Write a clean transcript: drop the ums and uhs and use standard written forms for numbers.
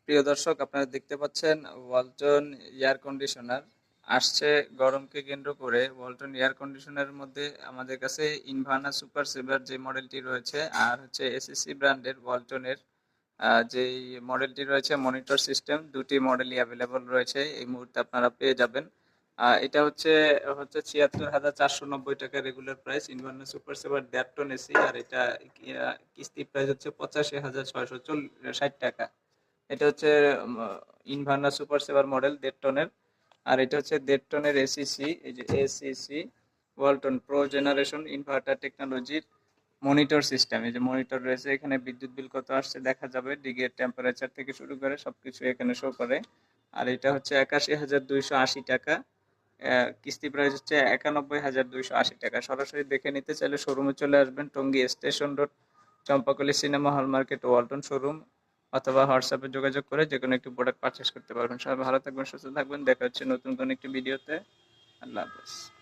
প্রিয় দর্শক, আপনারা দেখতে পাচ্ছেন ওয়ালটন এয়ার কন্ডিশনার আসছে। গরমকে কেন্দ্র করে ওয়ালটন এয়ার কন্ডিশনারের মধ্যে আমাদের কাছে ইনভার্না সুপার সেভার যে মডেলটি রয়েছে, আর হচ্ছে এসএসসি ব্র্যান্ডের ওয়ালটনের যেই মডেলটি রয়েছে মনিটর সিস্টেম, দুটি মডেলই অ্যাভেলেবল রয়েছে এই মুহূর্তে আপনারা পেয়ে যাবেন। এটা হচ্ছে হচ্ছে ৭৬,৪৯০ টাকা রেগুলার প্রাইস। ইনভার্না সুপার সেভার ১.৫ টন এসি, আর এটা কিস্তি প্রাইস হচ্ছে ৮৫,৬৬০ টাকা। এটা হচ্ছে ইনভার্না সুপার সেভার মডেল ১.৫ টনের। আর এটা হচ্ছে ১.৫ টনের এসিসি, এই যে ACs Walton pro generation inverter টেকনোলজির মনিটর সিস্টেম। এই যে মনিটর রয়েছে, এখানে বিদ্যুৎ বিল কত আসছে দেখা যাবে, ডিগ্রি টেম্পারেচার থেকে শুরু করে সবকিছু এখানে শো করে। আর এটা হচ্ছে ৮১,২৮০ টাকা। কিস্তি প্রাইস হচ্ছে ৯১,২৮০ টাকা। সরাসরি দেখে নিতে চাইলে শোরুমে চলে আসবেন, Tongi station road, Champakali cinema hall market, Walton showroom, অথবা হোয়াটসঅ্যাপে যোগাযোগ করে যে কোনো একটি প্রোডাক্ট পারচেস করতে পারবেন। সবাই ভালো থাকবেন, সুস্থ থাকবেন। দেখা হচ্ছে নতুন কোনো একটি ভিডিওতে। আল্লাহ হাফেজ।